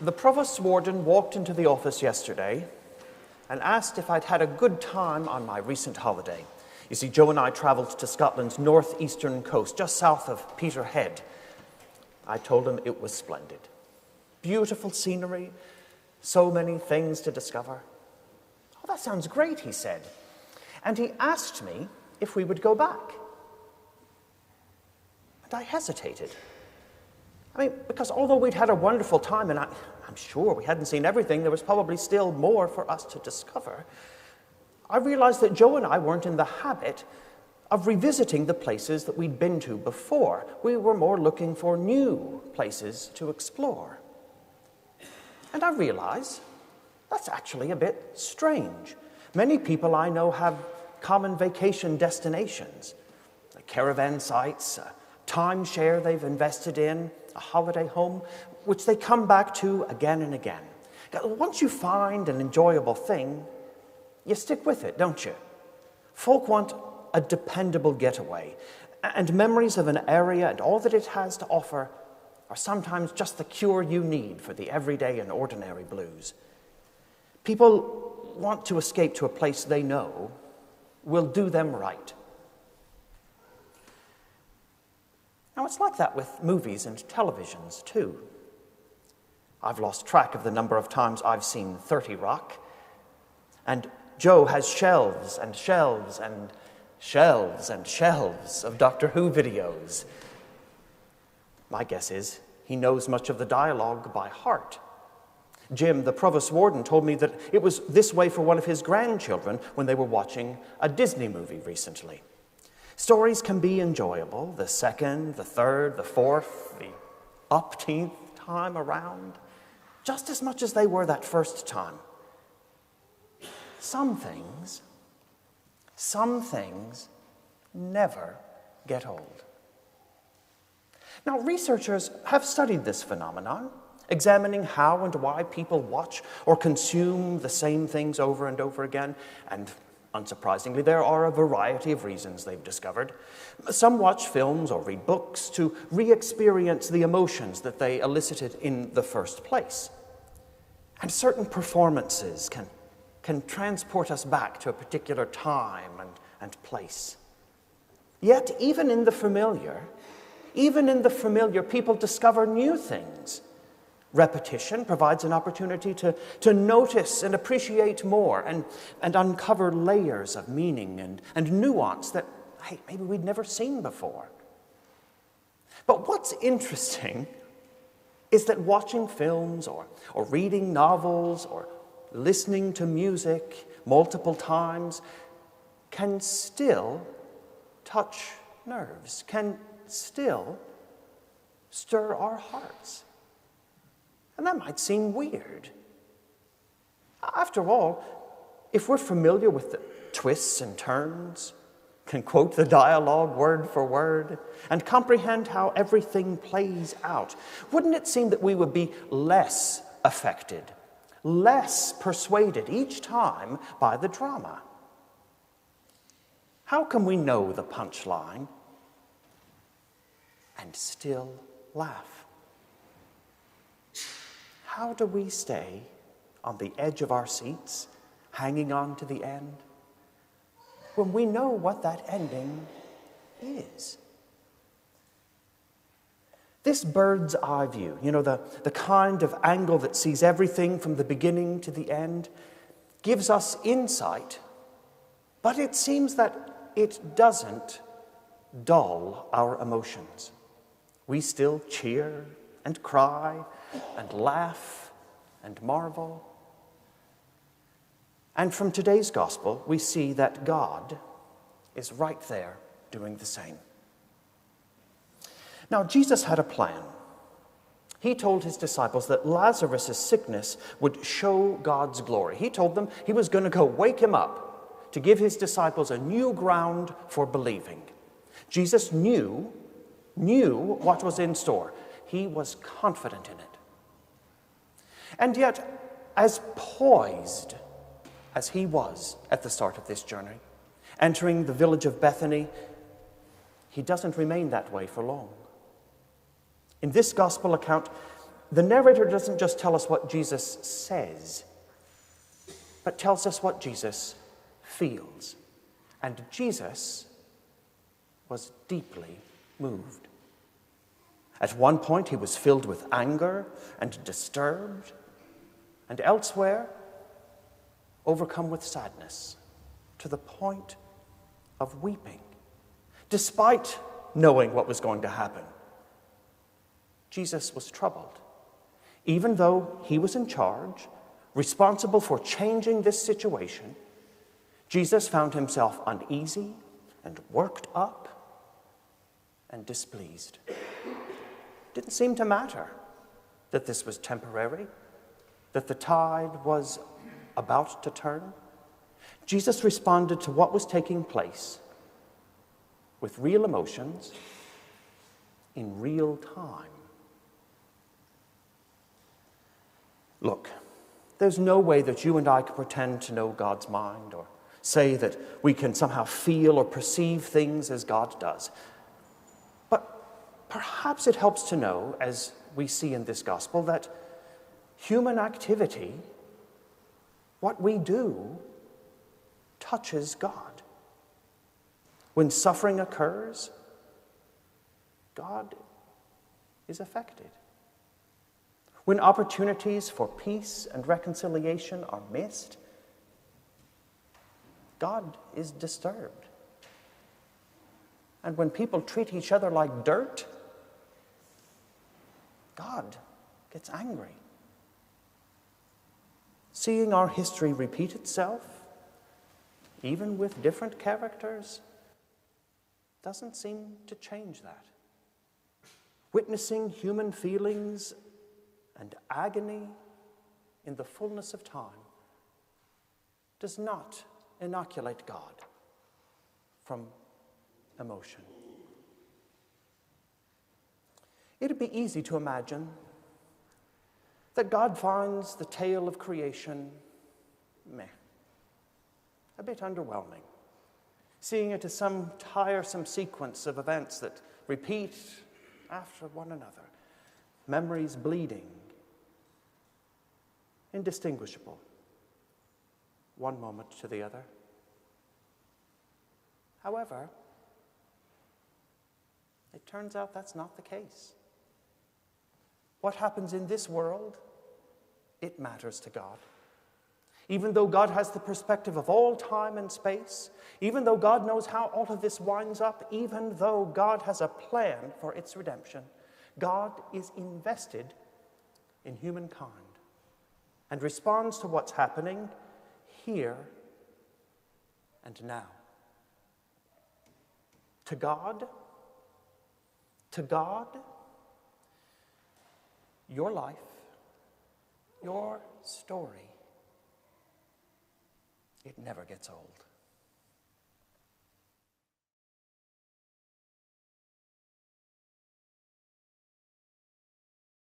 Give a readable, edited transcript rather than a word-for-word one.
The Provost's warden walked into the office yesterday and asked if I'd had a good time on my recent holiday. You see, Joe and I travelled to Scotland's northeastern coast, just south of Peterhead. I told him it was splendid. Beautiful scenery, so many things to discover. "Oh, that sounds great," he said. And he asked me if we would go back. And I hesitated. Because although we'd had a wonderful time, and I'm sure we hadn't seen everything, there was probably still more for us to discover, I realized that Joe and I weren't in the habit of revisiting the places that we'd been to before. We were more looking for new places to explore. And I realize that's actually a bit strange. Many people I know have common vacation destinations, like caravan sites, a timeshare they've invested in, a holiday home, which they come back to again and again. Once you find an enjoyable thing, you stick with it, don't you? Folk want a dependable getaway, and memories of an area and all that it has to offer are sometimes just the cure you need for the everyday and ordinary blues. People want to escape to a place they know will do them right. Now, it's like that with movies and televisions, too. I've lost track of the number of times I've seen 30 Rock, and Joe has shelves and shelves and shelves and shelves of Doctor Who videos. My guess is he knows much of the dialogue by heart. Jim, the provost warden, told me that it was this way for one of his grandchildren when they were watching a Disney movie recently. Stories can be enjoyable the second, the third, the fourth, the upteenth time around, just as much as they were that first time. Some things never get old. Now, researchers have studied this phenomenon, examining how and why people watch or consume the same things over and over again, and unsurprisingly, there are a variety of reasons they've discovered. Some watch films or read books to re-experience the emotions that they elicited in the first place. And certain performances can transport us back to a particular time and place. Yet, even in the familiar, people discover new things. Repetition provides an opportunity to notice and appreciate more and uncover layers of meaning and nuance that, hey, maybe we'd never seen before. But what's interesting is that watching films or reading novels or listening to music multiple times can still touch nerves, can still stir our hearts. And that might seem weird. After all, if we're familiar with the twists and turns, can quote the dialogue word for word, and comprehend how everything plays out, wouldn't it seem that we would be less affected, less persuaded each time by the drama? How can we know the punchline and still laugh? How do we stay on the edge of our seats, hanging on to the end, when we know what that ending is? This bird's eye view, the kind of angle that sees everything from the beginning to the end, gives us insight, but it seems that it doesn't dull our emotions. We still cheer and cry and laugh and marvel. And from today's gospel, we see that God is right there doing the same. Now, Jesus had a plan. He told his disciples that Lazarus' sickness would show God's glory. He told them he was going to go wake him up to give his disciples a new ground for believing. Jesus knew what was in store. He was confident in it. And yet, as poised as he was at the start of this journey, entering the village of Bethany, he doesn't remain that way for long. In this gospel account, the narrator doesn't just tell us what Jesus says, but tells us what Jesus feels. And Jesus was deeply moved. At one point, he was filled with anger and disturbed, and elsewhere, overcome with sadness to the point of weeping, despite knowing what was going to happen. Jesus was troubled. Even though he was in charge, responsible for changing this situation, Jesus found himself uneasy and worked up and displeased. It didn't seem to matter that this was temporary, that the tide was about to turn. Jesus responded to what was taking place with real emotions in real time. Look, there's no way that you and I can pretend to know God's mind or say that we can somehow feel or perceive things as God does. But perhaps it helps to know, as we see in this gospel, that human activity, what we do, touches God. When suffering occurs, God is affected. When opportunities for peace and reconciliation are missed, God is disturbed. And when people treat each other like dirt, God gets angry. Seeing our history repeat itself, even with different characters, doesn't seem to change that. Witnessing human feelings and agony in the fullness of time does not inoculate God from emotion. It'd be easy to imagine that God finds the tale of creation a bit underwhelming, seeing it as some tiresome sequence of events that repeat after one another, memories bleeding, indistinguishable, one moment to the other. However, it turns out that's not the case. What happens in this world, it matters to God. Even though God has the perspective of all time and space, even though God knows how all of this winds up, even though God has a plan for its redemption, God is invested in humankind and responds to what's happening here and now. To God, your life, your story, it never gets old.